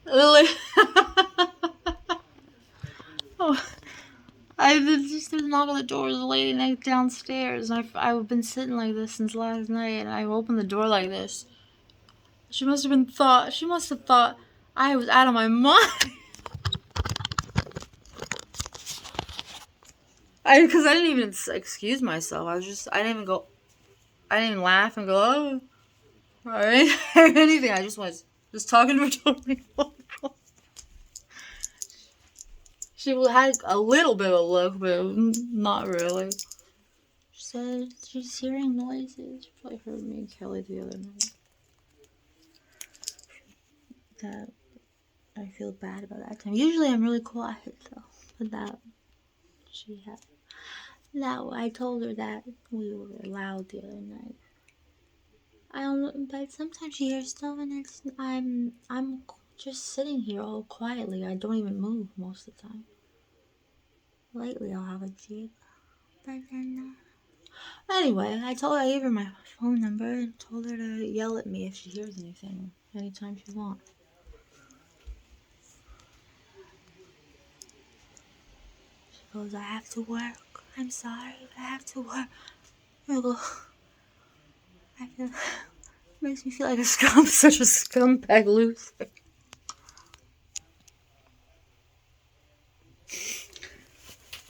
Li- oh, I've been just been knocking on the door. There's a lady next downstairs, and I've been sitting like this since last night, and I opened the door like this. She must have been thought. She must have thought I was out of my mind. Because I didn't even excuse myself. I didn't even go. I didn't even laugh and go, oh, or anything. I just was just talking to her totally. She had a little bit of a look, but not really. She said she's hearing noises. She probably heard me and Kelly the other night. That I feel bad about that time. Usually I'm really quiet, though. But that she had. That I told her that we were loud the other night. I don't. But sometimes she hears stuff, and I'm just sitting here all quietly. I don't even move most of the time. Lately, I'll have a jig, but then. Anyway, I gave her my phone number and told her to yell at me if she hears anything anytime she wants. She goes, I have to work. I'm sorry, but I have to work. I go, I feel, makes me feel like such a scumbag loser.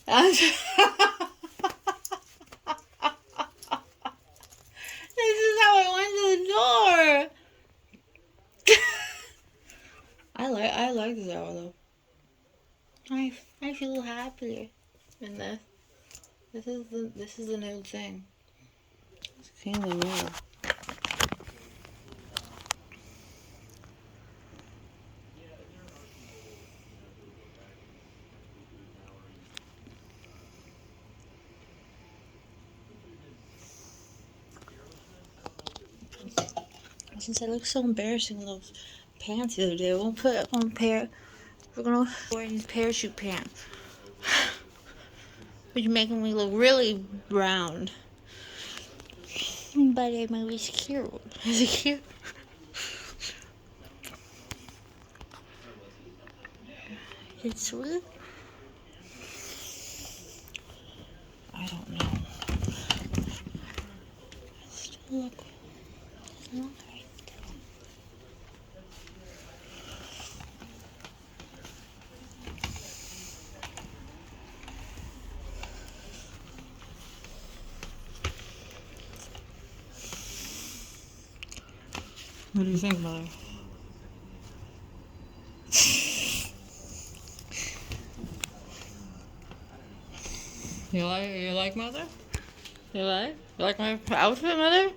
This is how I went to the door. I like this hour though. I feel happier in this. This is the new thing. It's kind of new. Since I look so embarrassing in those pants the other day, we'll put on a pair. We're gonna wear these parachute pants. Which making me look really brown. But it might be cute. Is it cute? It's sweet. I don't know. Still look right. What do you think, Mother? You like Mother? You like my outfit, Mother?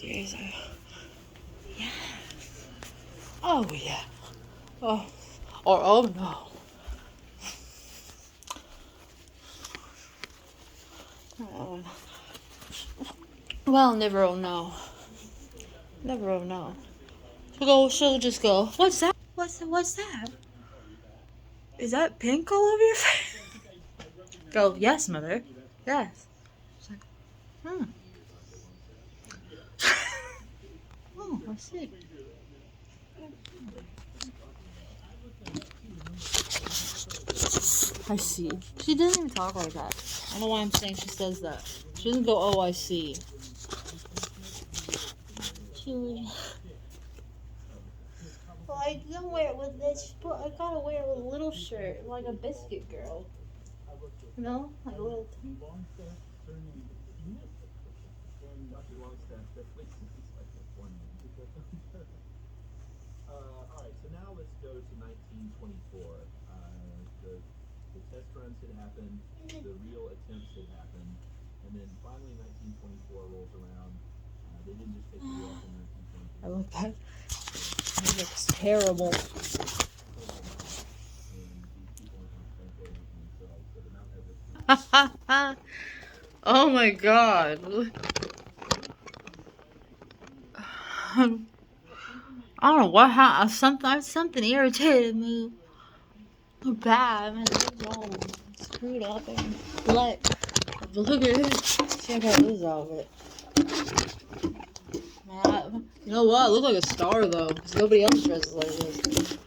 Yes. Oh yeah. Oh. Or oh no. Oh. Well, never oh no. Never oh no. She'll just go, what's that? What's that? Is that pink all over your face? Go, yes, Mother. Yes. She's like, hmm. Oh, I see. I see. She doesn't even talk like that. I don't know why I'm saying she says that. She doesn't go, oh, I see. She would. Well, I don't wear it with this, but I gotta wear it with a little shirt, like a biscuit girl. You know? Like a little. Alright, so now let's go to 1924. The test runs had happened, the real attempts had happened, and then finally 1924 rolls around. They didn't just take the off in 1924. I look bad. It looks terrible. Oh my god. I don't know what happened. Something irritated me. Bad. Man, what's wrong? food up and look at this. Check out this outfit. Man, you know what? I look like a star though, because nobody else dresses like this.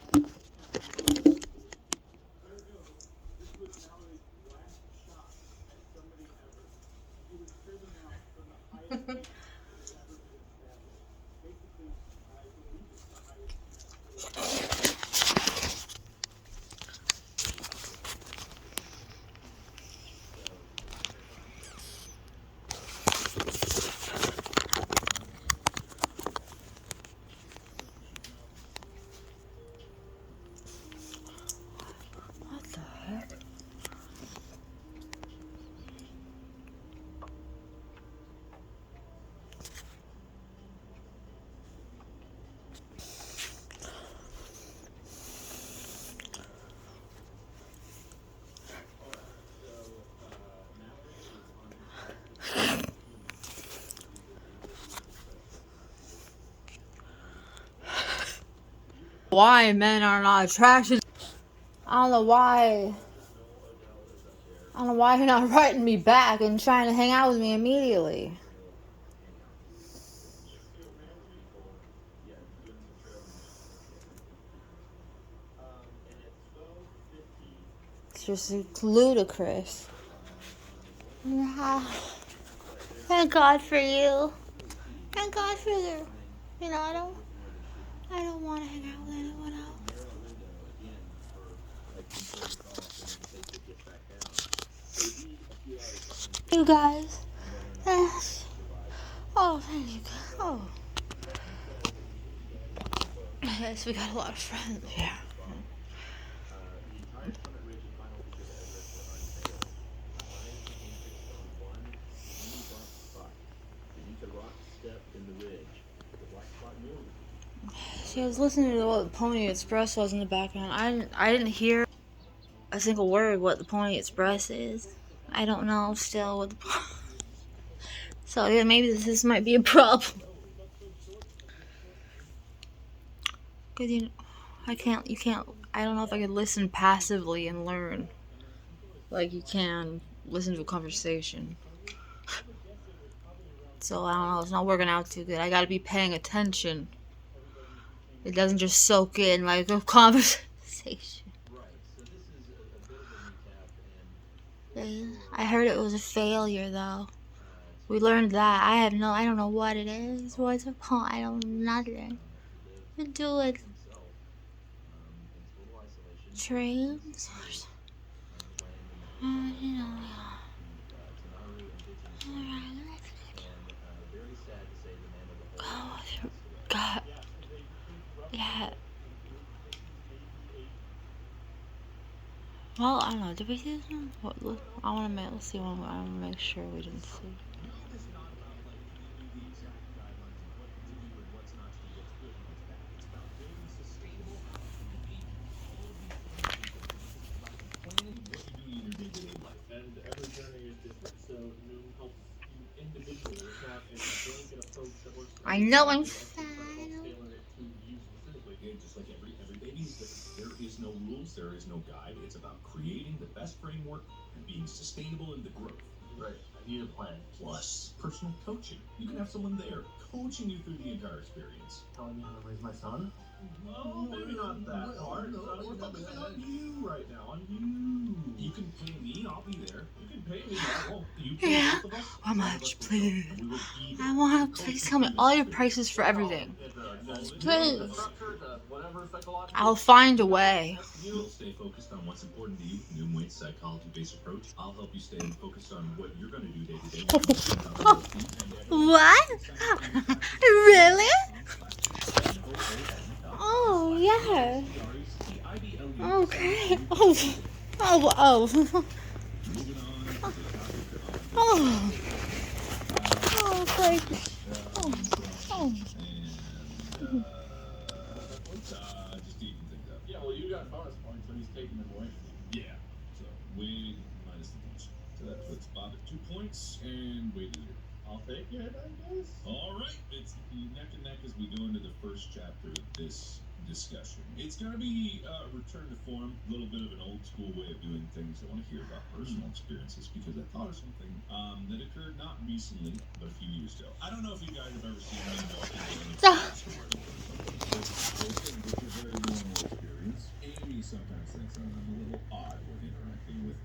What the heck? Why men are not attracted. I don't know why. I don't know why you're not writing me back and trying to hang out with me immediately. It's just ludicrous. Yeah. Thank God for you. Thank God for you. You know, I don't want to hang out with anyone else. You guys. Yes. Oh, thank you. Oh. Yes, we got a lot of friends here. See, I was listening to what the Pony Express was in the background. I didn't hear a single word what the Pony Express is. I don't know still what the so yeah, maybe this might be a problem. Cause you can't, I don't know if I could listen passively and learn like you can listen to a conversation. So I don't know, it's not working out too good. I gotta be paying attention. It doesn't just soak in like a conversation. I heard it was a failure though. We learned that. I don't know what it is. What's a point? I don't know nothing. To do with trains. You know. Oh, God. Yeah. Well, I don't know. Did we see this one? Let's see one. I want to make sure we didn't see. I know I'm sad. Just like every baby is different. There is no rules, there is no guide. It's about creating the best framework and being sustainable in the growth. Right. I need a plan. Plus, personal coaching. You can have someone there coaching you through the entire experience. Telling me how to raise my son? Well, maybe not that hard. We're focusing on you right now, on you. You can pay me, I'll be there. You can pay me, I won't. You pay both of us. How much, please? I want to please tell me all your prices for everything. Please. I'll find a way. You'll stay focused on what's important to you. Noom Waite's psychology-based approach. I'll help you stay focused on what you're going to do day to day. What? Really? Oh, yeah. Okay. Oh. Oh. Thank you. Just even things up. Yeah, well, you got bonus points, so he's taking them away. Yeah. So Wade minus the points. So that puts Bob at 2 points and Wade at 0. I'll take it, I guess. All right, it's neck and neck as we go into the first chapter of this discussion. It's going to be a return to form, a little bit of an old school way of doing things. I want to hear about personal experiences because I thought of something that occurred not recently, but a few years ago. I don't know if you guys have ever seen me walking in a store or something, but it's a very normal experience. Amy sometimes thinks I'm a little odd when interacting with,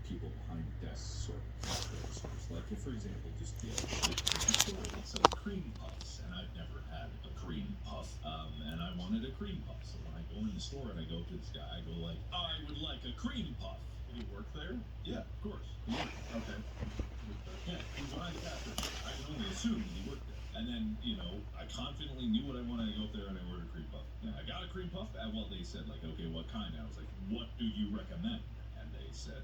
people behind desks or registers. Like, for example, just the store that sells cream puffs, and I've never had a cream puff, and I wanted a cream puff. So when I go in the store and I go to this guy, I go like, I would like a cream puff. Did he work there? Yeah, of course. Yeah. Okay. Yeah, he's behind the counter. I can only assume he worked there. And then, I confidently knew what I wanted. I go up there and I ordered a cream puff. Yeah, I got a cream puff. Well, they said, like, okay, what kind? I was like, what do you recommend? And they said,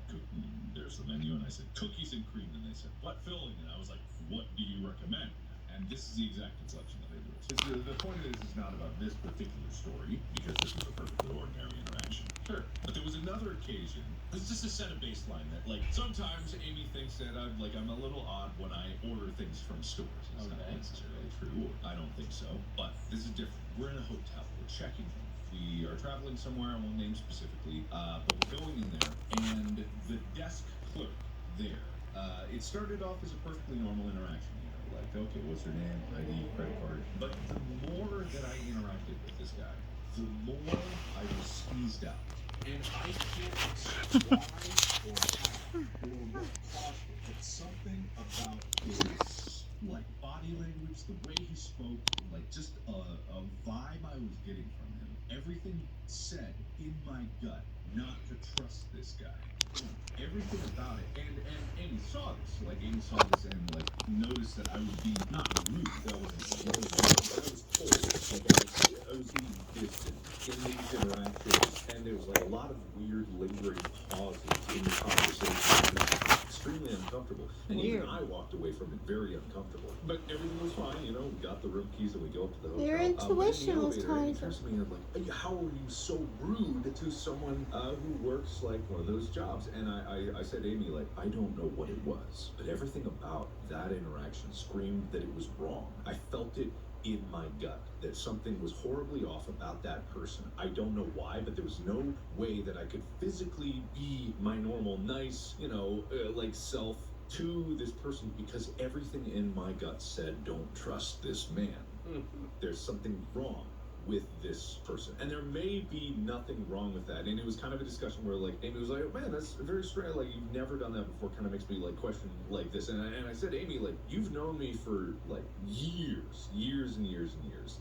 there's the menu. And I said, cookies and cream. And they said, what filling? And I was like, what do you recommend? And this is the exact inflection that they do. The point of this is not about this particular story, because this was a perfectly ordinary interaction. Sure. But there was another occasion. It's just to set a baseline that, like, sometimes Amy thinks that I'm a little odd when I order things from stores. It's not necessarily true. I don't think so. But this is different. We're in a hotel. We're checking in. We are traveling somewhere. I won't name specifically. But we're going in there, and the desk clerk there. It started off as a perfectly normal interaction. Like, okay, what's her name? ID, credit card. But the more that I interacted with this guy, the more I was squeezed out. And I can't explain why or how or what caused it, but something about his, like, body language, the way he spoke, like, just a vibe I was getting from him. Everything said in my gut not to trust this guy. Everything about it, and Amy saw this. Like, Amy saw this and, like, noticed that I would be not rude. That wasn't rude, but I was cold. Like, I was being distant in these interactions, and there was, like, a lot of weird lingering pauses in the conversation. It was extremely uncomfortable, and even I walked away from it very uncomfortable. But everything was fine, we got the room keys and we go up to the hotel. Your intuition was telling telling you. me, like, how are you so rude to someone who works like one of those jobs? And I said, Amy, like, I don't know what it was, but everything about that interaction screamed that it was wrong. I felt it in my gut that something was horribly off about that person. I don't know why, but there was no way that I could physically be my normal, nice, like, self to this person, because everything in my gut said, don't trust this man. There's something wrong with this person, and there may be nothing wrong with that. And it was kind of a discussion where, like, Amy was like, oh, man, that's very strange, like, you've never done that before, kind of makes me, like, question like this. And I said, Amy, like, you've known me for, like, years and years,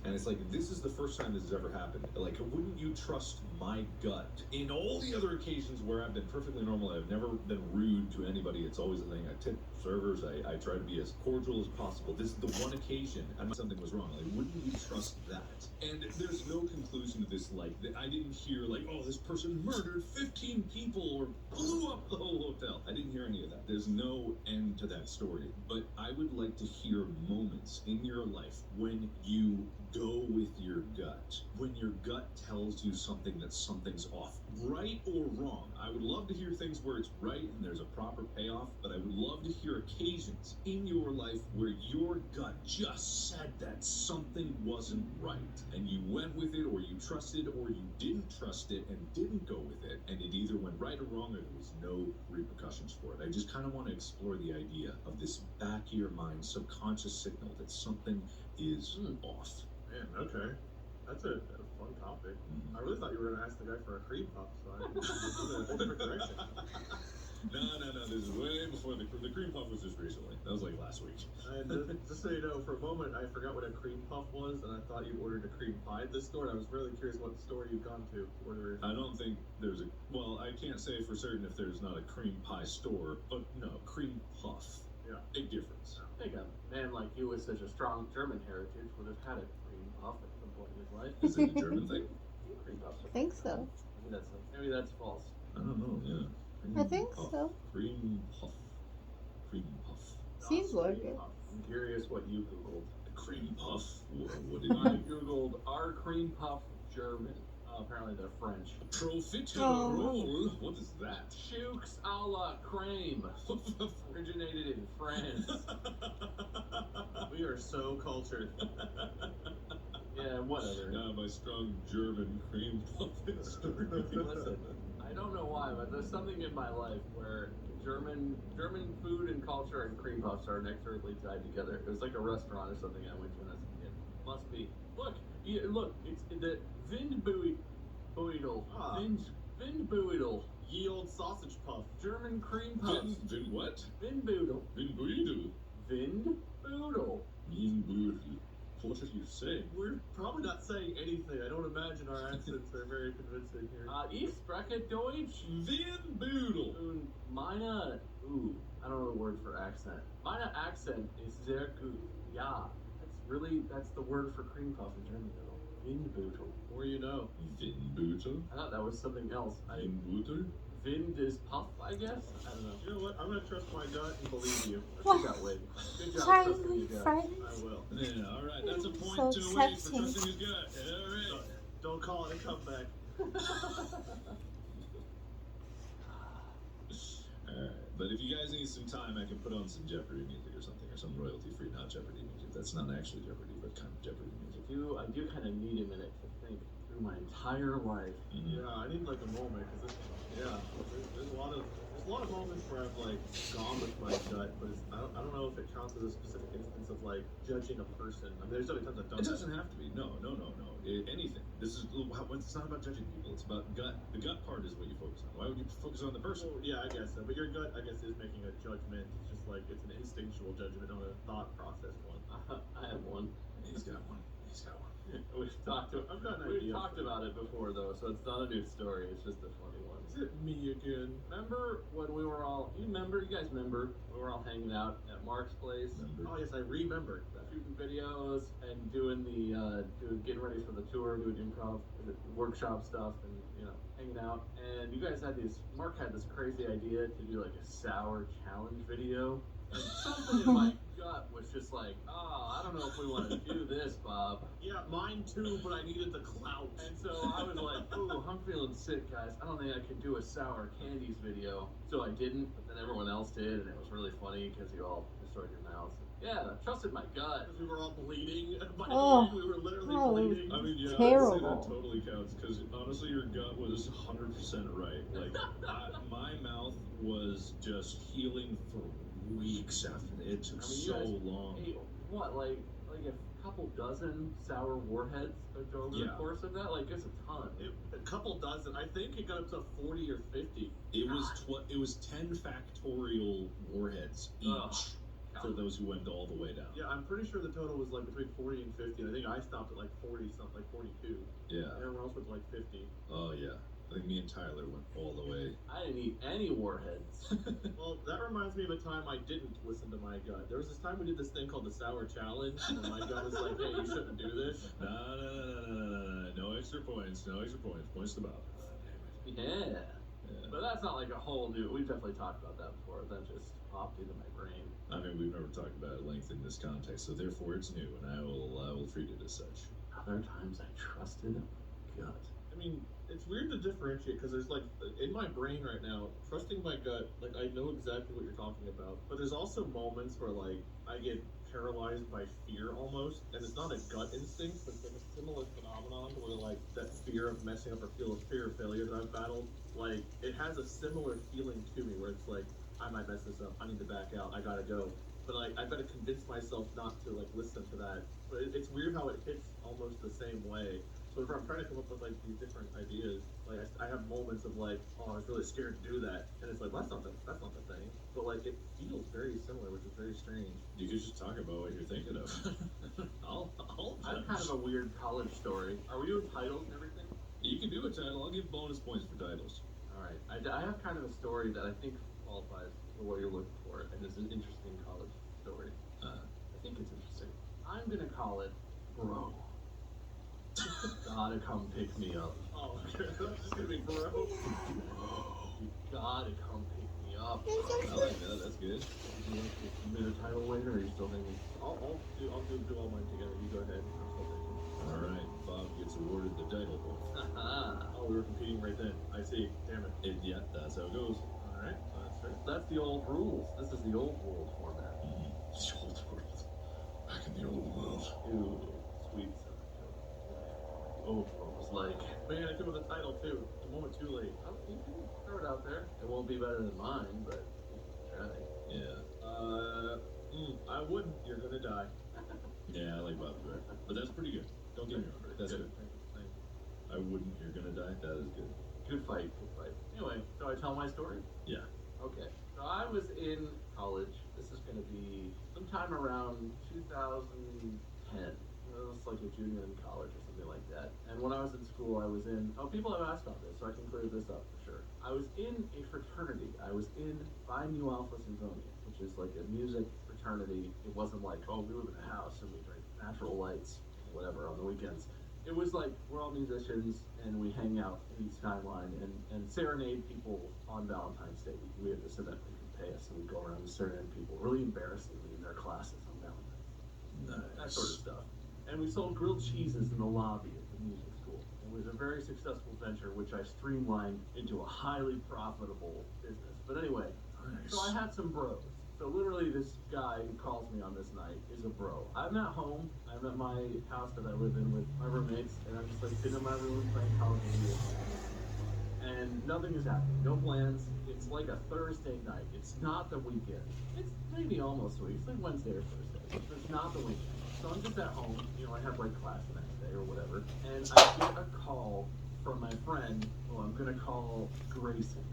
and it's like, this is the first time this has ever happened. Like, wouldn't you trust my gut? In all the other occasions where I've been perfectly normal, I've never been rude to anybody. It's always a thing. I tip servers, I try to be as cordial as possible. This is the one occasion and something was wrong. Like, wouldn't you trust that? And there's no conclusion to this. Like, I didn't hear, like, oh, this person murdered 15 people or blew up the whole hotel. I didn't hear any of that. There's no end to that story. But I would like to hear moments in your life when you go with your gut, when your gut tells you something's off, right or wrong. I would love to hear things where it's right and there's a proper payoff, but I would love to hear occasions in your life where your gut just said that something wasn't right, and you went with it, or you trusted, or you didn't trust it and didn't go with it, and it either went right or wrong, or there was no repercussions for it. I just kind of want to explore the idea of this back of your mind subconscious signal that something is off. Man, okay. That's a fun topic. I really thought you were going to ask the guy for a cream puff, so I went in a different direction. No. This is way before the cream puff was just recently. That was like last week. And just so you know, for a moment, I forgot what a cream puff was, and I thought you ordered a cream pie at this store, and I was really curious what store you'd gone to order. I don't think there's well, I can't say for certain if there's not a cream pie store, but no, cream puff. Yeah. Big difference. I think a man like you with such a strong German heritage would have had a cream puff at some point in his life. Is it a German thing? Cream puffs. I think so. Maybe that's false. I don't know, yeah. I think puff. so. Cream puff. Cream puff. Seems like it. I'm curious what you Googled. Cream puff? What did I you Googled, are cream puff German? Apparently they're French. Profiterole? What is that? Choux a la creme. Originated in France. We are so cultured. Yeah, whatever. My strong German cream puff story. Listen, I don't know why, but there's something in my life where German food and culture and cream puffs are inexorably tied together. It was like a restaurant or something I went to when I was a kid. Must be. Look, it's the Windbeutel. Ah. Windbeutel. Ye old sausage puff. German cream puffs. Vin what? Windbeutel. Vin Boodle. Windbeutel. Vin Boodle. What are you saying? We're probably not saying anything. I don't imagine our accents are very convincing here. Ich spreche Deutsch. Vin Boodle. Und meine, I don't know the word for accent. Meine Accent is sehr gut. Ja, that's the word for cream puff in German though. Windbeutel. More you know. Vin Boodle. I thought that was something else. Vin Boodle. Wind is puff, I guess? I don't know. You know what? I'm gonna trust my gut and believe you. Good job, Wade. Good job Sorry, trusting your gut. friends. I will. Yeah, all right. That's a point So to Wade for accepting. trusting his gut. All right. Don't call it a comeback. Alright, but if you guys need some time, I can put on some Jeopardy music or something, or some royalty-free, not Jeopardy music. That's not actually Jeopardy, but kind of Jeopardy music. I do kind of need a minute to think through my entire life. Mhm. Yeah, I need like a moment because there's a lot of moments where I've like gone with my gut, but I don't know if it counts as a specific instance of like judging a person. I mean, there's other times I've done It that. doesn't have to be. No. Anything. This is. It's not about judging people. It's about gut. The gut part is what you focus on. Why would you focus on the person? Well, yeah, I guess so. But your gut, I guess, is making a judgment. It's just like it's an instinctual judgment, not a thought process one. I have one. He's got one. We've talked I've got an We've idea. talked about it before though, so it's not a new story. It's just a funny one. Is it me again? Remember when we were all? You guys remember? We were all hanging out at Mark's place, Oh yes, I remembered. shooting videos and doing getting ready for the tour, doing improv, workshop stuff, and hanging out. And you guys Mark had this crazy idea to do like a sour challenge video. And something in my gut was just like, I don't know if we want to do this, Bob. Yeah, mine too, but I needed the clout. And so I was like, ooh, I'm feeling sick, guys. I don't think I can do a sour candies video. So I didn't, but then everyone else did, and it was really funny because you all destroyed your mouths. Yeah, I trusted my gut. Because we were all bleeding. By the Oh. end, we were literally Oh. bleeding. I mean, yeah, I'd say Terrible. that totally counts because honestly, your gut was 100% right. Like, my mouth was just healing for weeks after it took you so guys long. ate, what, like a couple dozen sour warheads over the Yeah. course of that? Like, it's a ton. A couple dozen. I think it got up to 40 or 50. It was 10 factorial warheads each Ugh. for those who went all the way down. Yeah, I'm pretty sure the total was like between 40 and 50. And I think I stopped at like 40 something, like 42. Yeah. And everyone else went to like 50. Oh yeah. I think me and Tyler went all the way. I didn't eat any warheads. Well, that reminds me of a time I didn't listen to my gut. There was this time we did this thing called the Sour Challenge, and my gut was like, hey, you shouldn't do this. No extra points. No extra points. Points to Bob. Yeah. Yeah. But that's not like a whole new. We've definitely talked about that before. That just popped into my brain. I mean, we've never talked about it at length in this context, so therefore it's new, and I will treat it as such. Other times I trusted my gut. I mean, it's weird to differentiate because there's like in my brain right now, trusting my gut, like I know exactly what you're talking about. But there's also moments where like I get paralyzed by fear almost, and it's not a gut instinct, but it's like a similar phenomenon where like that fear of messing up or fear of failure that I've battled, like it has a similar feeling to me where it's like I might mess this up, I need to back out, I gotta go. But like I've got to convince myself not to like listen to that. But it's weird how it hits almost the same way. So if I'm trying to come up with like these different ideas, like I have moments of like, oh, I was really scared to do that, and it's like, well, that's not the thing. But like it feels very similar, which is very strange. You could just talk about what you're thinking of. I'll I have kind of a weird college story. Are we doing titles and everything? You can do a title. I'll give bonus points for titles. All right. I have kind of a story that I think qualifies for what you're looking for, and is an interesting college story. I think it's interesting. I'm gonna call it Bro. Gotta come pick me up. Oh, okay. That's just gonna be bro. You gotta come pick me up. I like that. That's good. You made a title later, or are you still thinking? I'll do all mine together. You go ahead. I'm still thinking. All right. Bob gets awarded the title point. Oh, we were competing right then. I see. Damn it. Yeah, that's how it goes. All right. That's fair. That's the old rules. This is the old world format. The old world. Back in the old world. Ooh, sweet sour over. It was like, But you gotta come with the title too. The moment too late. oh, you can throw it out there. It won't be better than mine, but try. Yeah. I wouldn't. You're gonna die. Yeah, I like Bobby Bear. But that's pretty good. Don't get me wrong. That's good. Thank you. I wouldn't. You're gonna die. That is good. Good fight, good fight. Anyway, so I tell my story? Yeah. Okay. So I was in college. This is going to be sometime around 2010. It was like a junior in college or something like that. And when I was in school, I was in. Oh, people have asked about this, so I can clear this up for sure. I was in a fraternity. I was in Phi Nu Alpha Symphonia, which is like a music fraternity. It wasn't like, oh, we live in a house and we drink natural lights, whatever, on the weekends. It was like we're all musicians and we hang out in East Timeline and serenade people on Valentine's Day. We had this event we could pay us and we go around and serenade people really embarrassingly in their classes on Valentine's Day. That sort of stuff. And we sold grilled cheeses in the lobby of the music school. It was a very successful venture which I streamlined into a highly profitable business. But anyway, so I had some bros. So literally this guy who calls me on this night is a bro. I'm at home. I'm at my house that I live in with my roommates, and I'm just like sitting in my room playing Call of Duty. And nothing is happening. No plans. It's like a Thursday night. It's not the weekend. It's maybe almost a week. It's like Wednesday or Thursday. It's not the weekend. So I'm just at home. You know, I have like class the next day or whatever. And I get a call from my friend, who I'm gonna call Grayson.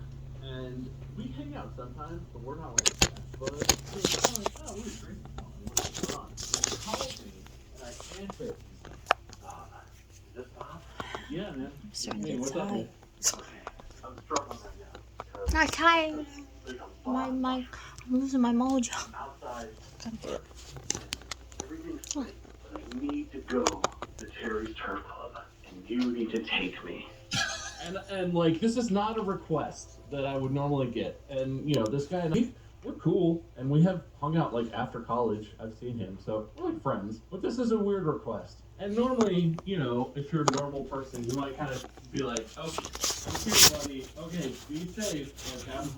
And we hang out sometimes, but we're not like that. But he was like, oh, we're drinking. What's going on? He calls me, and I answer. Is this Bob? Yeah, man. I'm starting to Hey, get what's up, tired. man? Okay, I'm struggling right now. because Not tired. there's a I'm lot losing my mojo. outside. Gotta do it. Everything's great, but I need to go to Terry's Turf Club, and you need to take me. And like, this is not a request that I would normally get. And, you know, this guy and I, we're cool, and we have hung out, like, after college. I've seen him, so we're like friends. But this is a weird request. And normally, you know, if you're a normal person, you might kind of be like, okay, buddy, okay, be safe. Like, I'm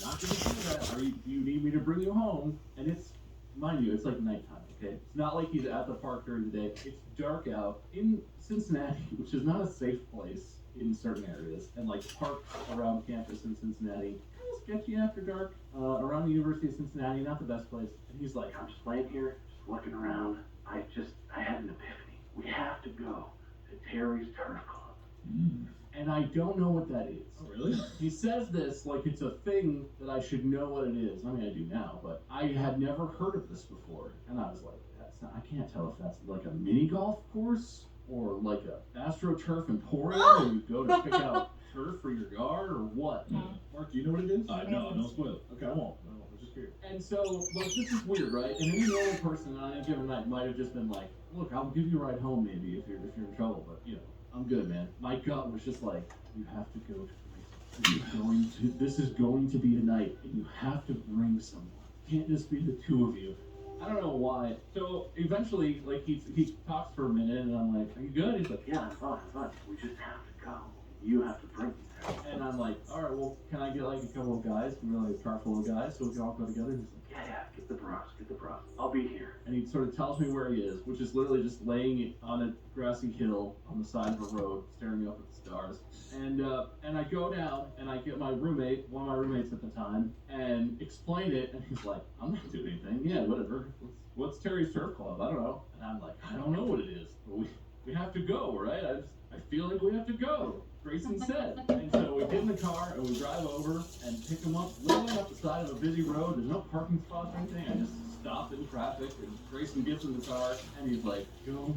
not gonna do that. Do you need me to bring you home? And it's, mind you, it's like nighttime, okay? It's not like he's at the park during the day. It's dark out in Cincinnati, which is not a safe place in certain areas, and like parks around campus in Cincinnati, kind of sketchy after dark. Around the University of Cincinnati, not the best place. And he's like, I'm just laying here, just looking around. I had an epiphany. We have to go to Terry's Turf Club. And I don't know what that is. Oh, really? He says this like it's a thing that I should know what it is. I mean, I do now, but I had never heard of this before. And I was like, that's not, I can't tell if that's like a mini golf course or like a AstroTurf Emporium where you go to pick out turf for your yard or what. Mark, do you know what it is? No, don't spoil it. Okay, I won't. I was just curious. And so, like, this is weird, right? And any normal person on any given night might have just been like, look, I'll give you a ride home maybe if you're in trouble, but you know, I'm good, man. My gut was just like, you have to go to this is going to be a night, and you have to bring someone. It can't just be the two of you. I don't know why. So eventually, like, he talks for a minute, and I'm like, are you good? He's like, yeah, I'm fine. We just have to go. You have to bring me there. And I'm like, all right, well, can I get like a couple of guys? We're like a car full of guys, so we can all go together. He's like, yeah, get the bros. I'll be here. And he sort of tells me where he is, which is literally just laying on a grassy hill on the side of a road, staring up at the stars. And I go down and I get my roommate, one of my roommates at the time, and explain it. And he's like, I'm not doing anything. Yeah, whatever. What's Terry's Turf Club? I don't know. And I'm like, I don't know what it is, but we have to go, right? I feel like we have to go. Grayson said. And so we get in the car and we drive over and pick him up literally up the side of a busy road. There's no parking spots or anything. I just stop in traffic and Grayson gets in the car and he's like, go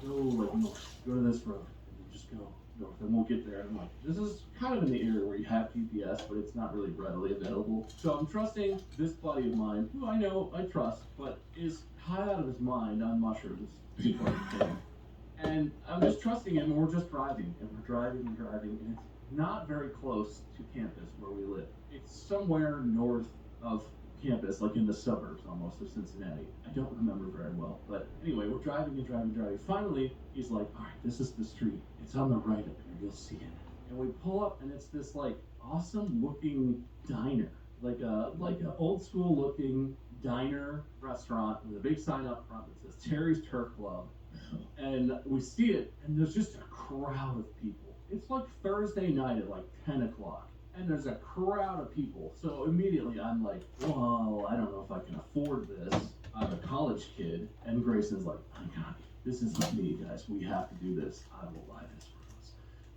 to this road. And just go north and we'll get there. And I'm like, this is kind of in the area where you have GPS, but it's not really readily available. So I'm trusting this buddy of mine, who I know I trust, but is high out of his mind on mushrooms. And I'm just trusting him, and we're just driving, and we're driving, and it's not very close to campus where we live. It's somewhere north of campus, like in the suburbs almost of Cincinnati. I don't remember very well, but anyway, we're driving. Finally, he's like, all right, this is the street. It's on the right up here, you'll see it. And we pull up, and it's this like awesome looking diner, like a old school looking diner restaurant with a big sign up front that says Terry's Turf Club. And we see it, and there's just a crowd of people. It's like Thursday night at like 10 o'clock, and there's a crowd of people. So immediately I'm like, well, I don't know if I can afford this. I'm a college kid, and Grayson's like, I got it. This isn't me, guys. We have to do this. I will buy this for us.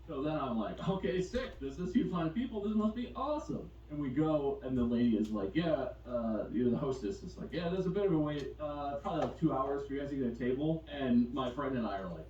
So then I'm like, okay, sick. There's this huge line of people. This must be awesome. And we go, and the lady is like, yeah, the hostess is like, yeah, there's a bit of a wait, probably like 2 hours for you guys to get a table. And my friend and I are like,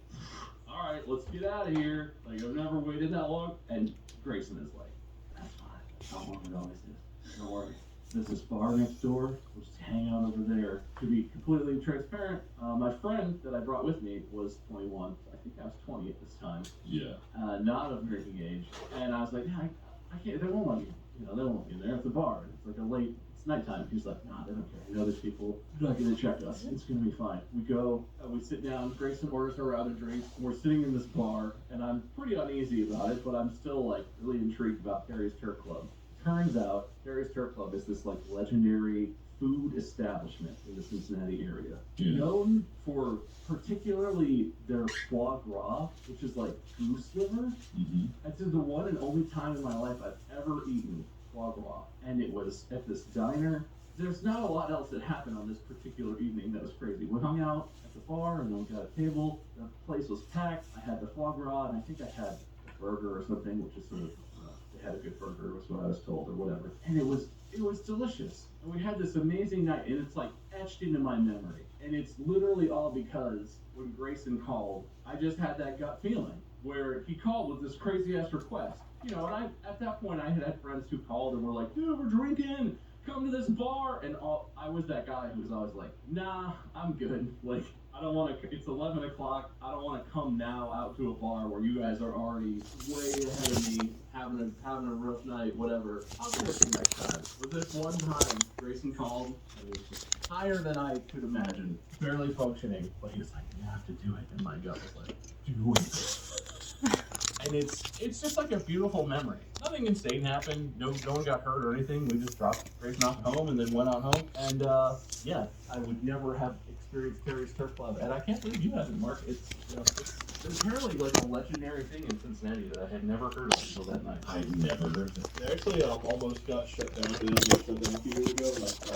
all right, let's get out of here. Like, I've never waited that long. And Grayson is like, that's fine. How long it always is. Don't worry. There's this bar next door. We'll just hang out over there. To be completely transparent, my friend that I brought with me was 21. I think I was 20 at this time. Yeah. Not of drinking age. And I was like, yeah, I can't, they won't let me, they won't let me in there. It's a bar. It's like it's nighttime. He's like, nah, they don't care. There's people. They're not going to check us. It's going to be fine. We go, we sit down. Grayson orders her out a drink. We're sitting in this bar, and I'm pretty uneasy about it, but I'm still like really intrigued about Terry's Turf Club. Turns out, Terry's Turf Club is this like legendary food establishment in the Cincinnati area, known for particularly their foie gras, which is like goose liver. Mm-hmm. It's the one and only time in my life I've ever eaten foie gras, and it was at this diner. There's not a lot else that happened on this particular evening that was crazy. We hung out at the bar, and then we got a table. The place was packed. I had the foie gras, and I think I had a burger or something, which is sort of they had a good burger, was what I was told, or whatever. And it was delicious. And we had this amazing night, and it's like etched into my memory. And it's literally all because when Grayson called, I just had that gut feeling where he called with this crazy ass request. And at that point I had friends who called and were like, dude, we're drinking, come to this bar. And I was that guy who was always like, nah, I'm good. Like, I don't want to, it's 11 o'clock. I don't want to come now out to a bar where you guys are already way ahead of me, having a rough night, whatever. I'll do it next time. But this one time, Grayson called, and he was just higher than I could imagine, barely functioning. But he was like, you have to do it. And my gut was like, do it. And it's just like a beautiful memory. Nothing insane happened. No one got hurt or anything. We just dropped Grayson off at home and then went on home. And yeah, I would never have experienced Terry's Turf Club. And I can't believe you haven't, Mark. It's apparently like a legendary thing in Cincinnati that I had never heard of until that night. I've never heard of it. They actually almost got shut down. They got shut down a few years ago.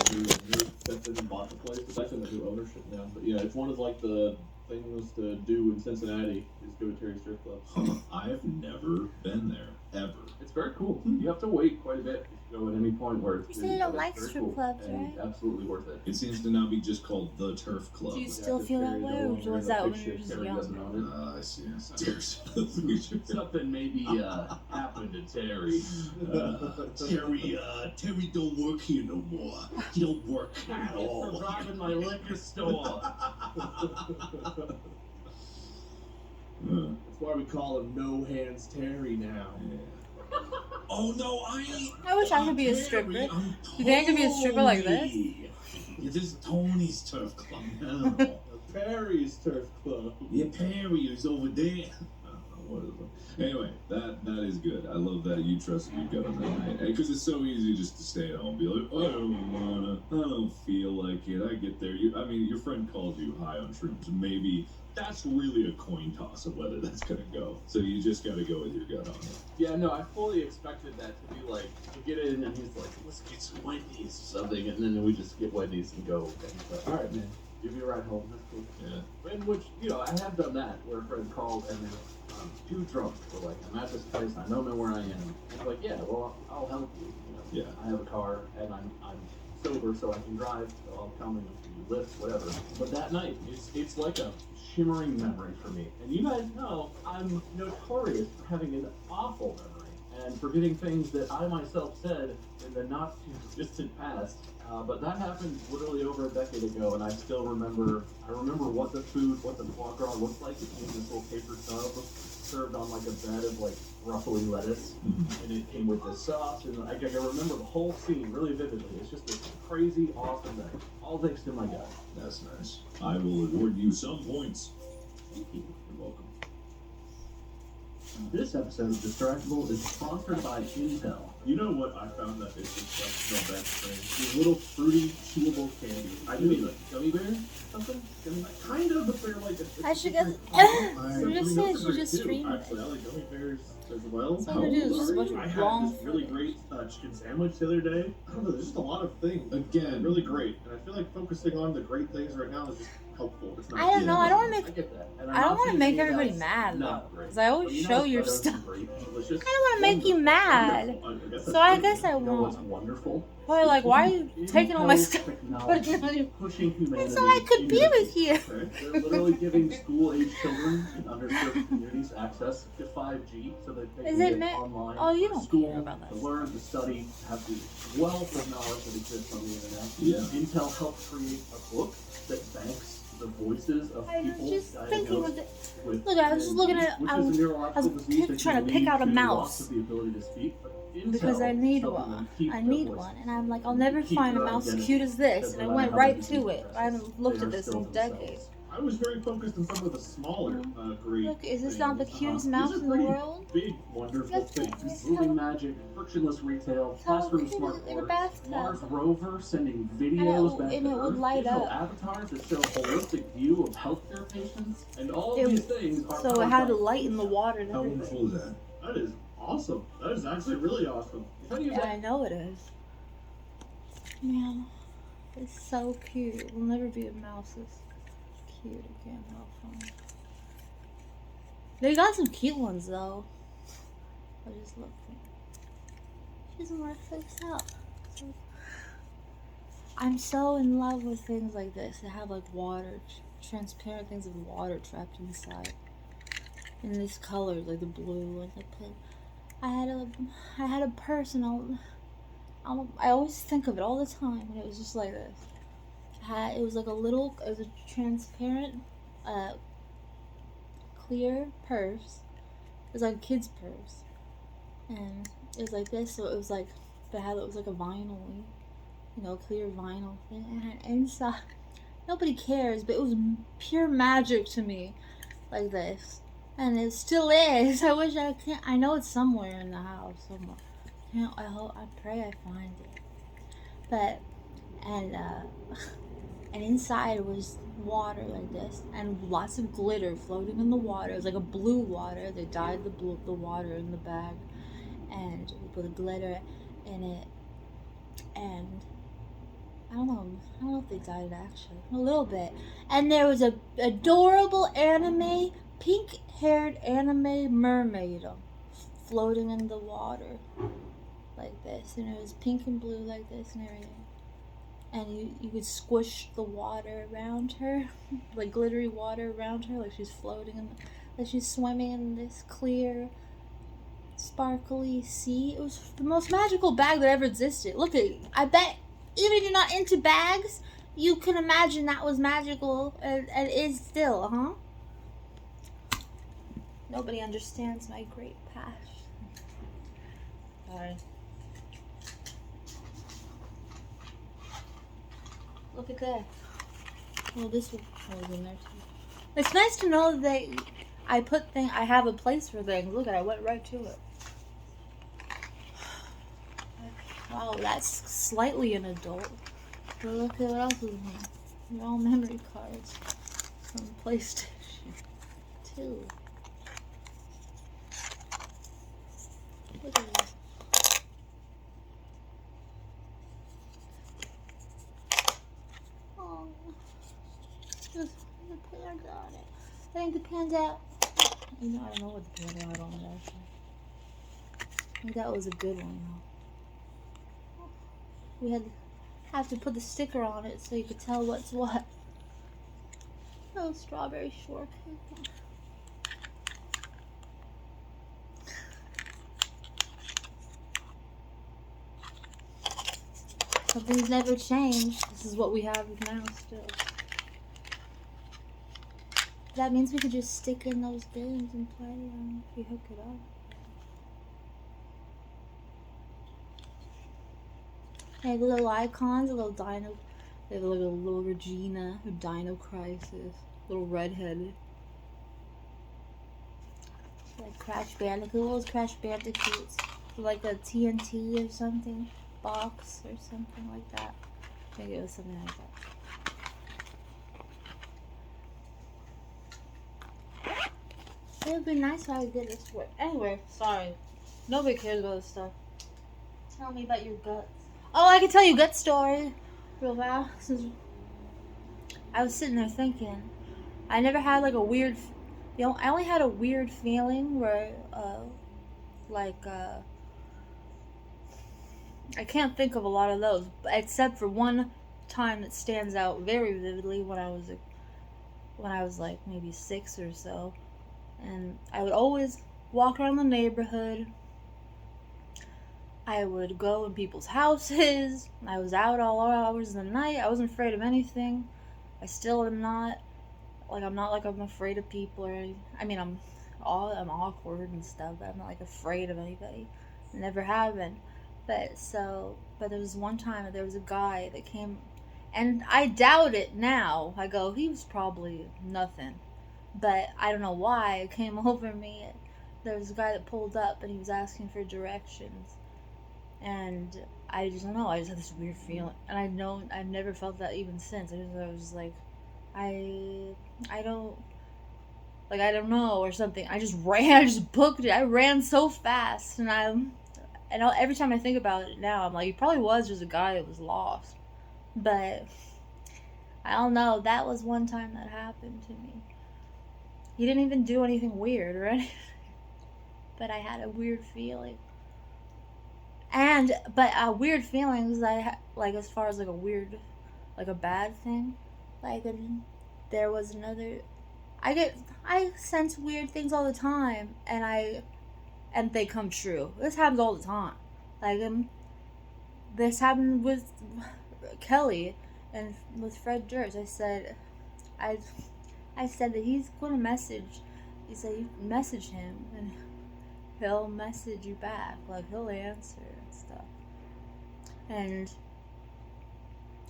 And we stepped in and bought the place. It's actually under new ownership now. But yeah, it's one of like the things to do in Cincinnati is go to Terry's Turf Club. Huh. I have never been there, ever. It's very cool. You have to wait quite a bit if you go at any point where it's You said you don't like very strip cool clubs, and right? absolutely worth it. It seems to now be just called the Turf Club. Do you still feel that way, or was that when you were just Terry doesn't young? own I see. Terry. Something maybe happened to Terry. Terry don't work here no more. He don't work at all. For robbing my liquor store. That's why we call him No Hands Terry now. Yeah. Oh no, I ain't. I wish I could be a Terry, stripper. I'm You think I could be a stripper like this? Tony. Yeah, this is Tony's Turf Club now. Perry's Turf Club. Yeah, Perry is over there. I don't know what is it. Anyway, that is good. I love that you trusted your gut on that night. Because it's so easy just to stay at home and be like, I don't wanna, I don't feel like it. I get there. Your friend called you high on shrooms. Maybe that's really a coin toss of whether that's gonna go. So you just gotta go with your gut on it. Yeah, no, I fully expected that to be like, we get in and he's like, let's get some Wendy's or something, and then we just get Wendy's and go. And he's like, all right, man, give me a ride home. That's cool. Yeah. And which, I have done that where a friend called and then too drunk. We're like, I'm at this place, I don't know where I am. And he's like, yeah, well, I'll help you. Yeah. I have a car and I'm sober, so I can drive. So I'll come and give you lift, whatever. But that night, it's like a shimmering memory for me. And you guys know I'm notorious for having an awful memory and forgetting things that I myself said in the not too distant past. But that happened literally over a decade ago, and I still remember. I remember what the foie gras looked like. It came in this little paper tub, served on like a bed of like ruffly lettuce, and it came with this sauce. And I remember the whole scene really vividly. It's just this crazy, awesome thing. All thanks to my gut. That's nice. I will award you some points. Thank you. You're welcome. This episode of Distractable is sponsored by Intel. You know what I found that is just like the best thing? These little fruity, chewable candies. I do like gummy bears, something. Kind of, but they're like. I should get. You You just said you should just stream it. Actually, I like gummy bears as well. That's all we do is just a bunch of I had long this really great chicken sandwich the other day. I don't know, there's just a lot of things. Again, really great. And I feel like focusing on the great things right now is just helpful. It's not I don't know. I don't want to I make. get that. And I don't want to make everybody mad though, because I always show your stuff. I don't want to make you mad. So I guess I You know what's won't. wonderful? Probably like, why are you taking all my stuff? Technology pushing humanity. So I could be into the with you. They're literally giving school-age children in underserved communities access to 5G so that they Is can it get meant- online Oh, you for don't school, care about that. to learn, to study, to have the wealth of knowledge that exists on the internet. Yeah. Intel helped create a book that banks the voices of I was people just thinking diagnosed of it. with Look, I was just looking at. which I is a was neurological disease that trying can to pick lead out a to mouse. loss of the ability to speak, but because I Intel need helping one. them keep I their need voices. one, and I'm like, I'll never Keep find a their mouse as identity. cute as this, Because and I no went matter how right many to it. disease I haven't looked they at are this still in decades. themselves. I was very focused on some of the smaller grade. Look, is this things. not the cutest These mouse are in the pretty world? Big, wonderful That's things. Moving magic, frictionless retail, How classroom cute smart is it in a boards, bathtub? Mars rover sending And videos back it to would Earth, light digital up. avatars that show a holistic view of healthcare patients, and all It- of these things are So it powered had by a light in the water and How everything. wonderful is that? That is awesome. That is actually really awesome. How do you Yeah, I know it is. Man, it's so cute. It will never be a mouse as cute again. How fun. They got some cute ones though. I just love them. She doesn't want to face out. So, I'm so in love with things like this. They have like water, transparent things of water trapped inside. In these colors, like the blue and the pink. I had a purse and I always think of it all the time, and it was just like this. It was like it was a transparent, clear purse. It was like a kid's purse, and it was like this. So it was like, it was like a vinyl, clear vinyl thing. And inside, nobody cares, but it was pure magic to me, like this. And it still is. I wish I can't. I know it's somewhere in the house somewhere. I pray I find it. But and inside was water like this, and lots of glitter floating in the water. It was like a blue water. They dyed the water in the bag, and with glitter in it. And I don't know if they dyed it actually. A little bit. And there was a adorable pink-haired anime mermaid floating in the water like this, and it was pink and blue like this and everything. And you could squish the water around her, like glittery water around her, like she's floating like she's swimming in this clear, sparkly sea. It was the most magical bag that ever existed. Look at it. I bet even if you're not into bags, you can imagine that was magical and is still, huh? Nobody understands my great passion. Sorry. Look at that. Well, this was in there too. It's nice to know that I have a place for things. Look at it, I went right to it. Wow, that's slightly an adult. But look at what else is in here. They're all memory cards from PlayStation 2. Look at this. Oh, there's the panda on it. I think the panda. I don't know what the panda had on it actually. I think that was a good one though. We have to put the sticker on it so you could tell what's what. Oh, strawberry shortcake. Something's never changed. This is what we have now still. That means we could just stick in those games and play them if we hook it up. They have little icons, a little dino. They have like a little Regina, a Dino Crisis, little redhead. Like Crash Bandicoot, those Crash Bandicoots. like a TNT or something box or something like that. I think it was something like that. It would be nice if I could get this work. Anyway, sorry. Nobody cares about this stuff. Tell me about your guts. Oh, I can tell you gut story real fast. I was sitting there thinking, I never had like a weird, I only had a weird feeling where, I can't think of a lot of those, except for one time that stands out very vividly when I was like maybe 6 or so, and I would always walk around the neighborhood. I would go in people's houses. I was out all hours of the night. I wasn't afraid of anything. I still am not. Like, I'm not like I'm afraid of people or anything. I mean, I'm awkward and stuff, but I'm not like afraid of anybody. Never have been. But there was one time that there was a guy that came, and I doubt it now. I go, he was probably nothing. But I don't know why it came over me. There was a guy that pulled up and he was asking for directions. And I just don't know, I just had this weird feeling. And I've never felt that even since. I was like, I don't know or something. I just ran, I just booked it. I ran so fast, and every time I think about it now, I'm like, he probably was just a guy that was lost. But I don't know, that was one time that happened to me. He didn't even do anything weird or anything, but I had a weird feeling. But weird feelings like as far as like a bad thing, there was another. I sense weird things all the time, and they come true. This happens all the time. This happened with Kelly and with Fred Durst. I said that he's gonna message. He said you message him and he'll message you back. Like, he'll answer and stuff. And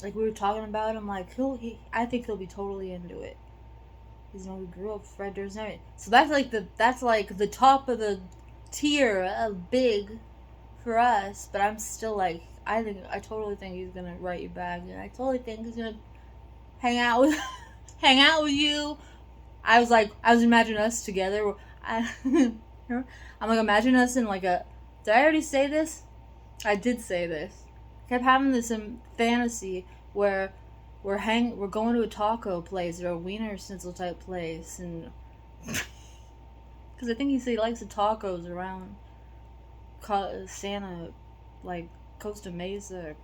like, we were talking about him, like, I think he'll be totally into it. Because, we grew up with Fred Durst and everything. So that's like the top of the tier of big for us. But I'm still like, I totally think he's gonna write you back, and I totally think he's gonna hang out with you. I was imagining us together. I'm like, imagine us in like a. Did I already say this? I did say this. I kept having this fantasy where we're going to a taco place or a wiener schnitzel type place, and because I think he said he likes the tacos around Santa, like Costa Mesa,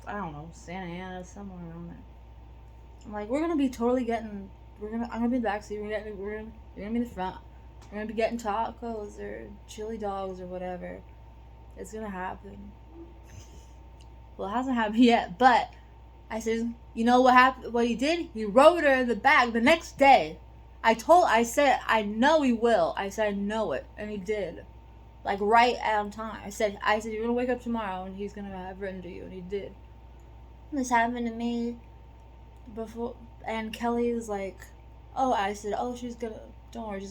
I don't know, Santa Ana, somewhere around there. I'm like, I'm gonna be in the backseat. You're gonna be in the front. We're gonna be getting tacos or chili dogs or whatever. It's gonna happen. Well, it hasn't happened yet, but I said, you know what happened? What he did? He wrote her in the bag the next day. I said, I know he will. I said, I know it, and he did. Like, right on time. I said, you're gonna wake up tomorrow, and he's gonna have written to you, and he did. This happened to me before, and Kelly was like, oh, I said, oh, don't worry,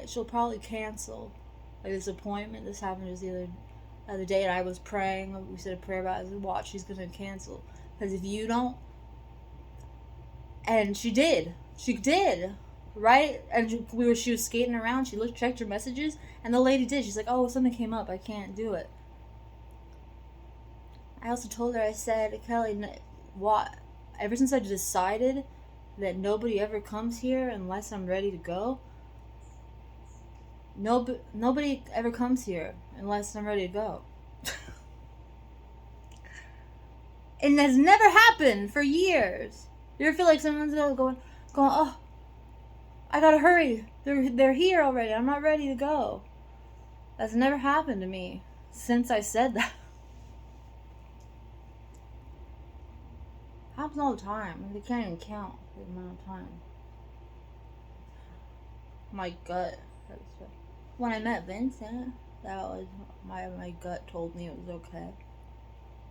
she'll probably cancel like this appointment. This happened just the other day, and I was praying. We said a prayer about it. I said, watch, she's gonna cancel, because if you don't, and she did, right? And she was skating around. She checked her messages, and the lady did. She's like, oh, something came up. I can't do it. I also told her. I said, Kelly, what? Ever since I decided that nobody ever comes here unless I'm ready to go. Nobody ever comes here unless I'm ready to go. And that's never happened for years. You ever feel like someone's going, oh, I gotta hurry. They're here already. I'm not ready to go. That's never happened to me since I said that. Happens all the time. They can't even count the amount of time. My gut. When I met Vincent, that was my gut told me it was okay.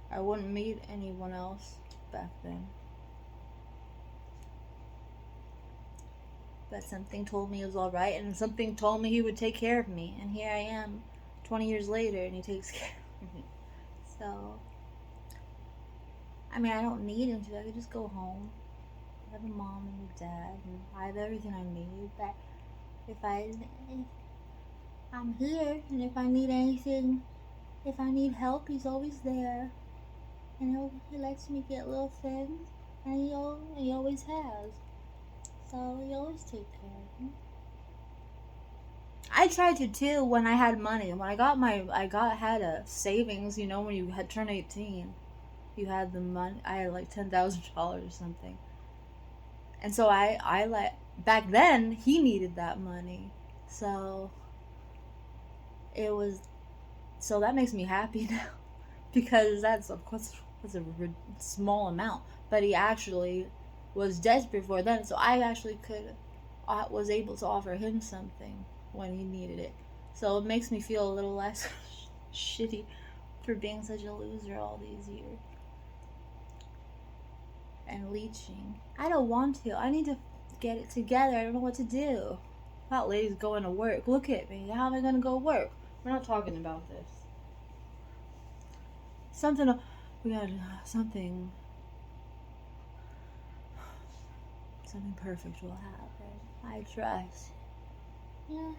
I wouldn't meet anyone else back then. But something told me it was alright, and something told me he would take care of me. And here I am, 20 years later and he takes care of me. So, I mean, I don't need him to. I could just go home. I have a mom and a dad, and I have everything I need. But if I'm here, and if I need anything, if I need help, he's always there. And he lets me get little things, and he always has. So he always takes care of me. I tried to too when I had money. When had a savings. You know, when you had turned 18, you had the money. I had like $10,000 or something. And so I like back then he needed that money, so that makes me happy now, because that's of course a small amount, but he actually was desperate for it then, so I actually was able to offer him something when he needed it, so it makes me feel a little less shitty for being such a loser all these years and leeching. I don't want to. I need to get it together. I don't know what to do. That lady's going to work. Look at me. How am I going to go work? We're not talking about this. Something perfect will happen. I trust. Yeah.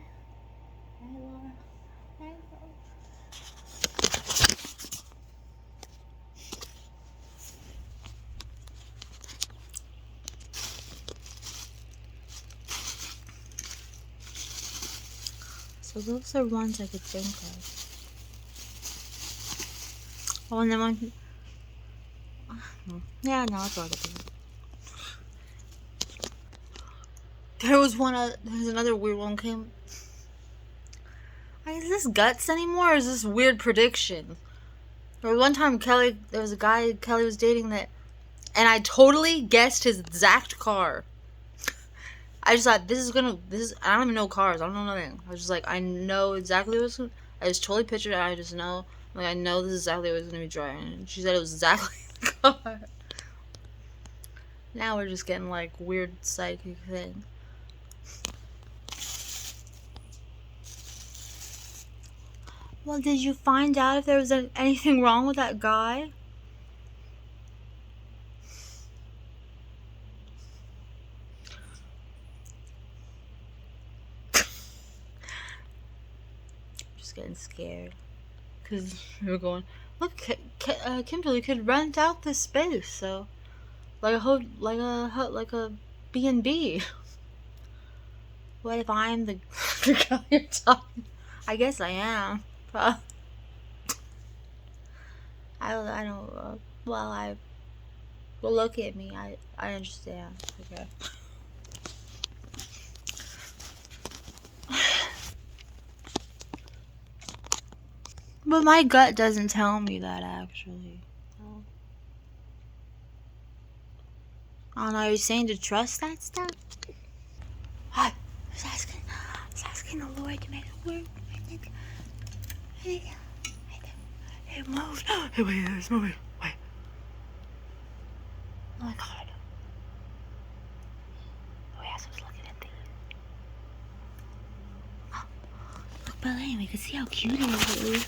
Hey, Laura. Hey, Laura. So those are ones I could think of. Oh, and then one. Yeah, no, that's all I could think of. There's another weird one came. Is this guts anymore, or is this weird prediction? There was one time there was a guy Kelly was dating and I totally guessed his exact car. I just thought, I don't even know cars, I don't know nothing. I was just like, I know exactly I just totally pictured it, I just know, like, I know this is exactly what he's gonna be driving. And she said it was exactly the car. Now we're just getting, like, weird psychic thing. Well, did you find out if there was anything wrong with that guy? Just getting scared. Because we were going, look, Kimberly could rent out this space, so, like a B&B. What if I'm the guy you're talking? I guess I am. I don't. Well, look at me. I understand. Okay. But my gut doesn't tell me that, actually. I don't know. Are you saying to trust that stuff? I was asking the Lord to make it work. It moved. Hey, wait, it's moving. Wait. Oh my God. Oh yes, I was looking at these. Oh, look, Belen, we can see how cute it is.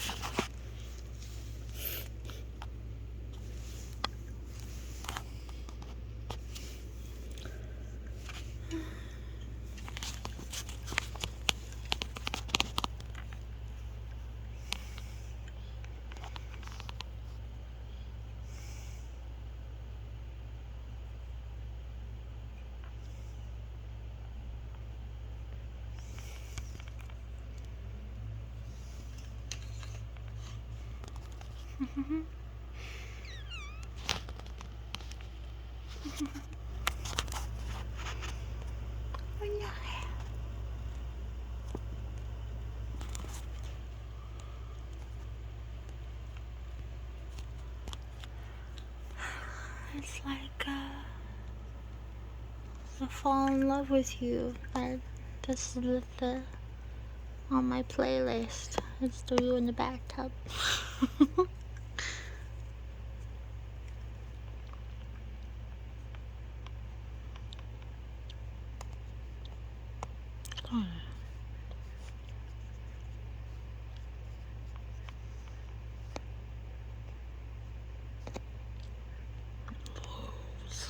It's like I fall in love with you. This is on my playlist. It's the you in the bathtub.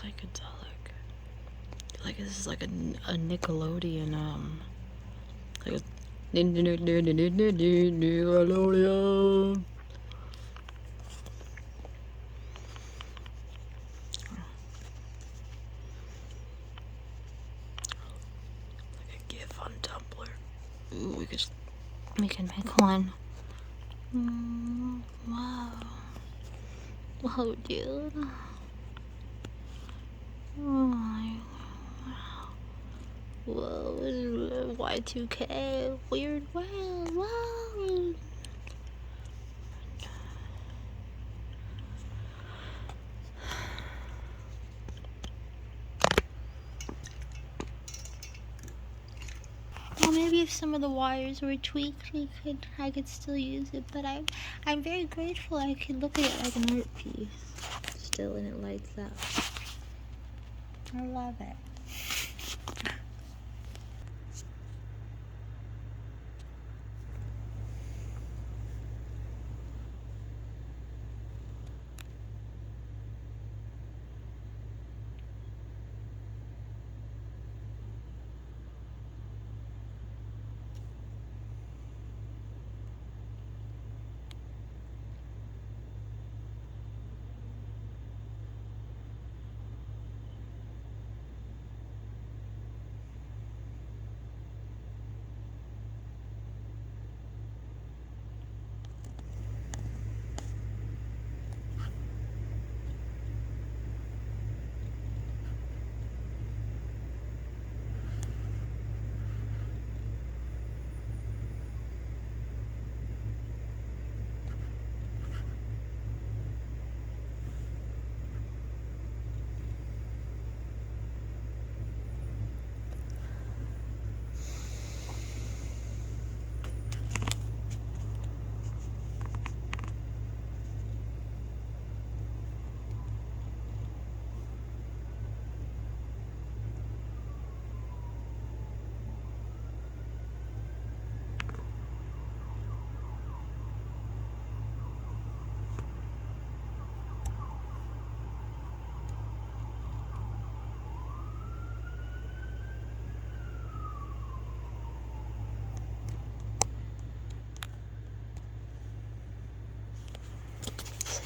psychedelic. Like this is like a Nickelodeon like a Nickelodeon. Like a GIF on Tumblr. Ooh, we can make one. Wow. Whoa, dude. Oh my. Whoa, Y2K, weird world, wow. Well, maybe if some of the wires were tweaked, I could still use it. But I'm very grateful. I could look at it like an art piece still, and it lights up. I love it.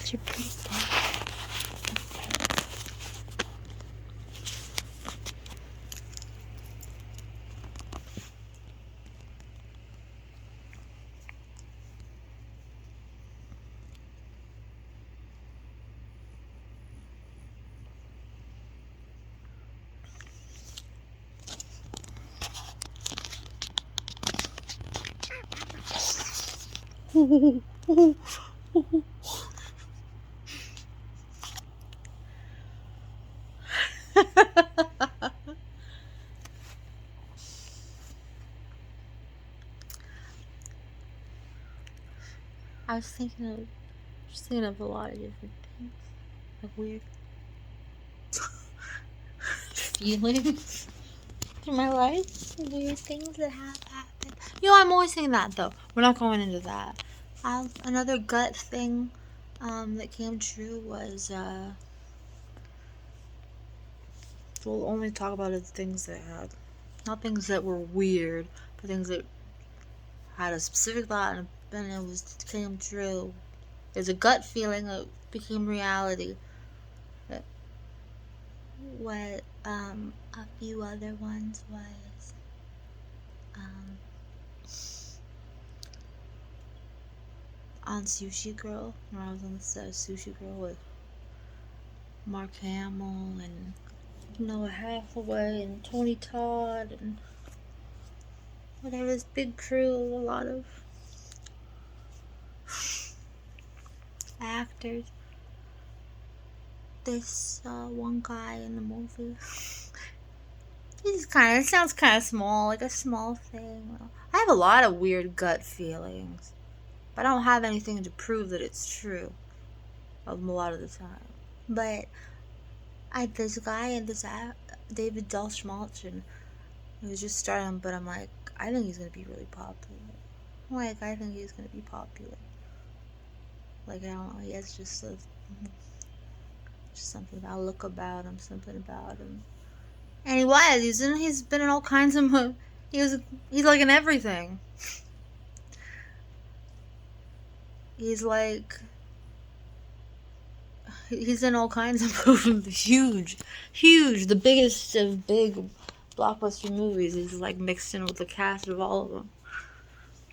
Such a pretty day. I was just thinking of a lot of different things, like weird feelings in my life, weird things that have happened. I'm always thinking that though. We're not going into that. Another gut thing that came true was we'll only talk about the things that had, not things that were weird, but things that had a specific thought and then it came true. There's a gut feeling that became reality. What a few other ones was on Sushi Girl, when I was on the set of Sushi Girl with Mark Hamill and Noah Hathaway and Tony Todd and whatever, this big crew, a lot of actors. This one guy in the movie, it sounds kind of small, like a small thing. I have a lot of weird gut feelings, but I don't have anything to prove that it's true a lot of the time. But this guy and this David Delschmaltz, and he was just starting, but I'm like, I think he's gonna be really popular. I think he's gonna be popular. Like, I don't know, he has just something about look about him, something about him. And he was. He's been in all kinds of he's like in everything. He's like he's in all kinds of movies. Huge, the biggest of big blockbuster movies. He's like mixed in with the cast of all of them.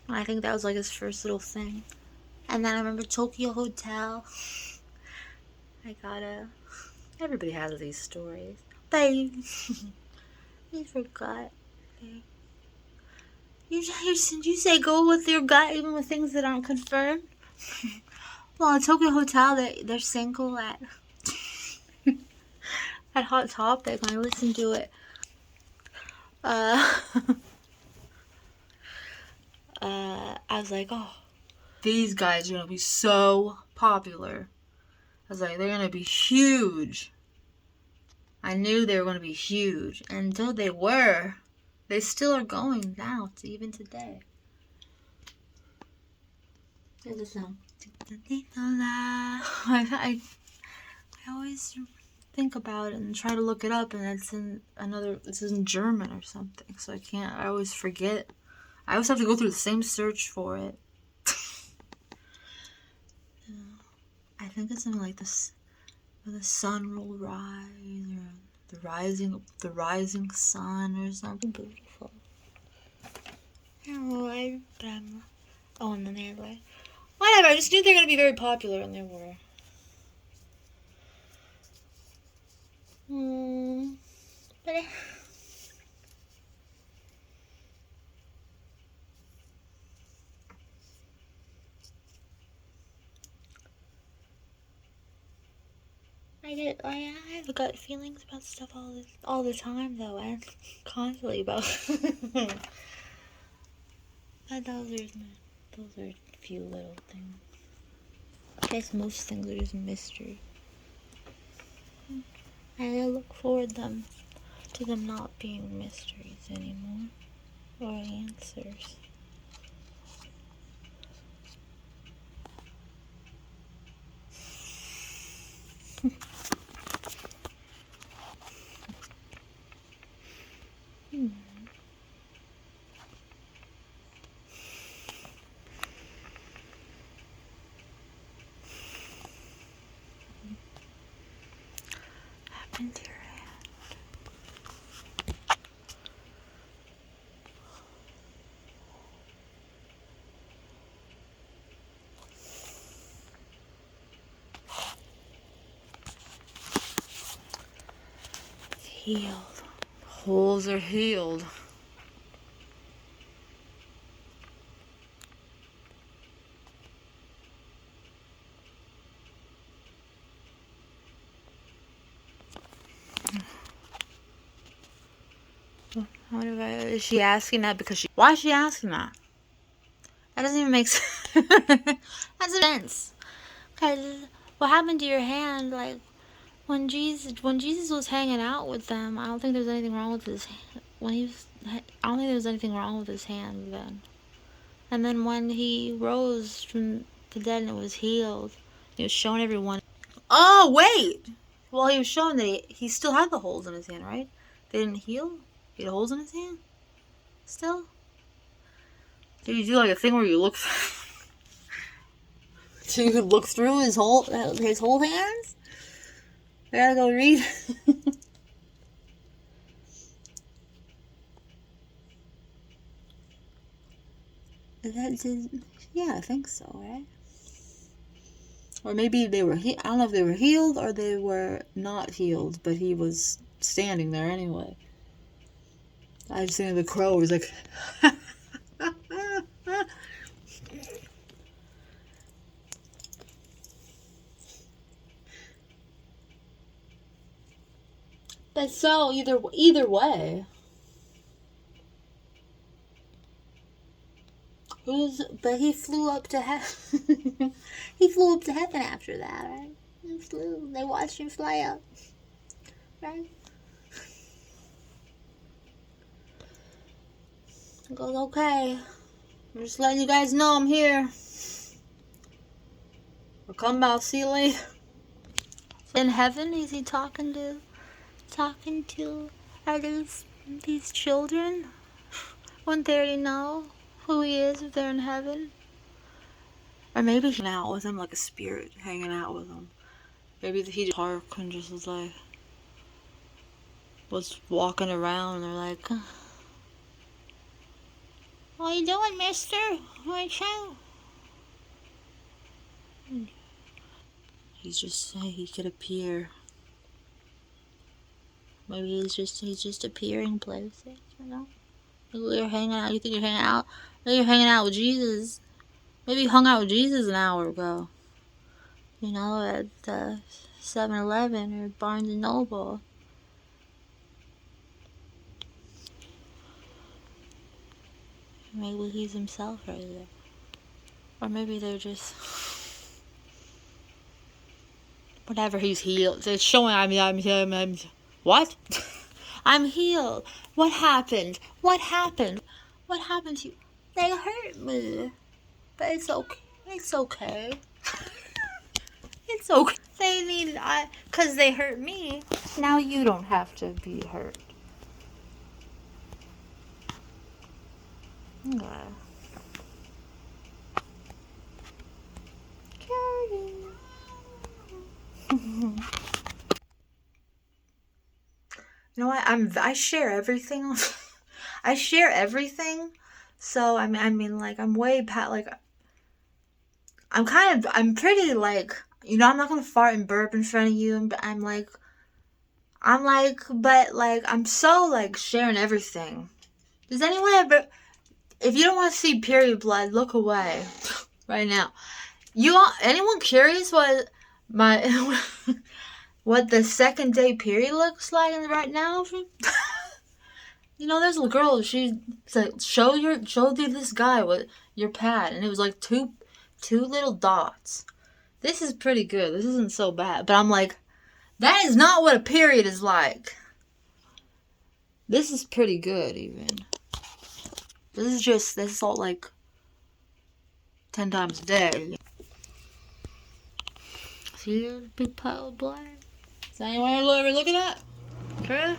I think that was like his first little thing. And then I remember Tokyo Hotel. Everybody has these stories. Babe. You forgot. You say go with your gut even with things that aren't confirmed? Well, at Tokyo Hotel, they're single at Hot Topic. I listened to it. I was like, oh, these guys are gonna be so popular. I was like, they're gonna be huge. I knew they were gonna be huge, and until they were, they still are going now, even today. Here's the song. I always think about it and try to look it up, and it's in German or something, so I always forget. I always have to go through the same search for it. I think it's something like this, the sun will rise, or the rising sun, or something beautiful. Oh, and then they're like, whatever. I just knew they were gonna be very popular, and they were. But I have gut feelings about stuff all the time, though, and constantly about. But those are a few little things. I guess most things are just mystery. And I look forward to them not being mysteries anymore, or answers. Happened to your hand. It's healed. Holes are healed. Is she asking that because why is she asking that? That doesn't even make sense. That's sense. Because what happened to your hand, like, when Jesus was hanging out with them, I don't think there's anything wrong with his I don't think there was anything wrong with his hand then. And then when he rose from the dead and it was healed, he was showing everyone. Oh, wait! Well, he was showing that he still had the holes in his hand, right? They didn't heal? He had holes in his hand? Still? Did you do like a thing where you look so you could look through his whole hands? I gotta go read. Yeah, I think so, right? Or maybe they were, I don't know if they were healed or they were not healed, but he was standing there anyway. I just think the crow was like... But so, either way... But he flew up to heaven. He flew up to heaven after that, right? He flew. They watched him fly up, right? He goes, okay. I'm just letting you guys know I'm here. I'll come out. See you later. In heaven, is he talking to are these children? Wouldn't they already know who he is if they're in heaven? Or maybe he's hanging out with him like a spirit hanging out with him. Maybe he just park and just was like, was walking around and they're like, what you doing, mister? What you? He could appear. Maybe he's just appearing places, you know? Maybe you're hanging out. You think you're hanging out? Maybe you're hanging out with Jesus. Maybe you hung out with Jesus an hour ago. You know, at 7-Eleven or Barnes and Noble. Maybe he's himself right there. Or maybe they're just whatever, he's healed. It's showing I'm what? I'm healed. What happened? What happened? What happened to you? They hurt me. But it's okay. It's okay. It's okay. They need cause they hurt me. Now you don't have to be hurt. Okay. You know what? I share everything. I share everything. So I mean, like I'm way past. Like I'm pretty like, you know, I'm not gonna fart and burp in front of you. But I'm like, but like I'm so like sharing everything. Does anyone ever? If you don't want to see period blood, look away right now. Anyone curious what what the second day period looks like right now? You know, there's a girl. She said, "Show this guy what your pad," and it was like two little dots. This is pretty good. This isn't so bad. But I'm like, that is not what a period is like. This is pretty good, even. This is all like 10 times a day. See a big pile of blood? Is anyone ever look at that? Okay.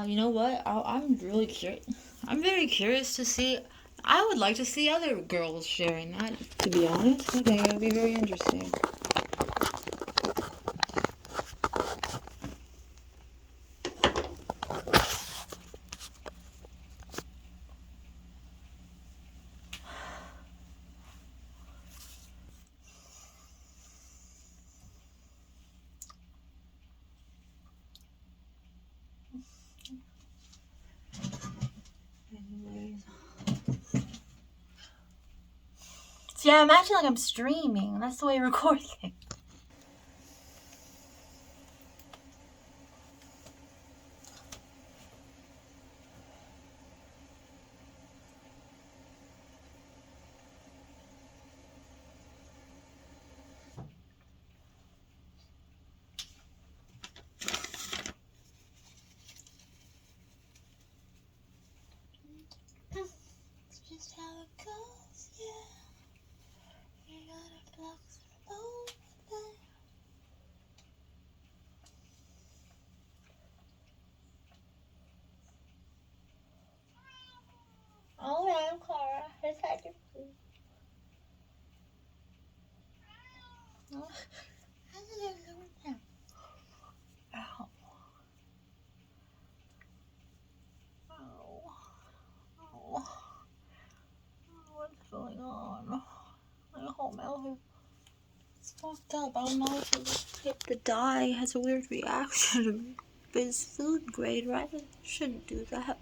You know what? I'm really curious. I'm very curious to see. I would like to see other girls sharing that, to be honest. I think it would be very interesting. See, I'm acting like I'm streaming. That's the way I record things. It's just how it goes, yeah. You gotta flux both there. Oh, yeah, Clara. It's had your food. Oh. Ow. Oh. What's going on? My whole mouth is fucked up. I don't know if the dye has a weird reaction. But it's food grade, right? I shouldn't do that.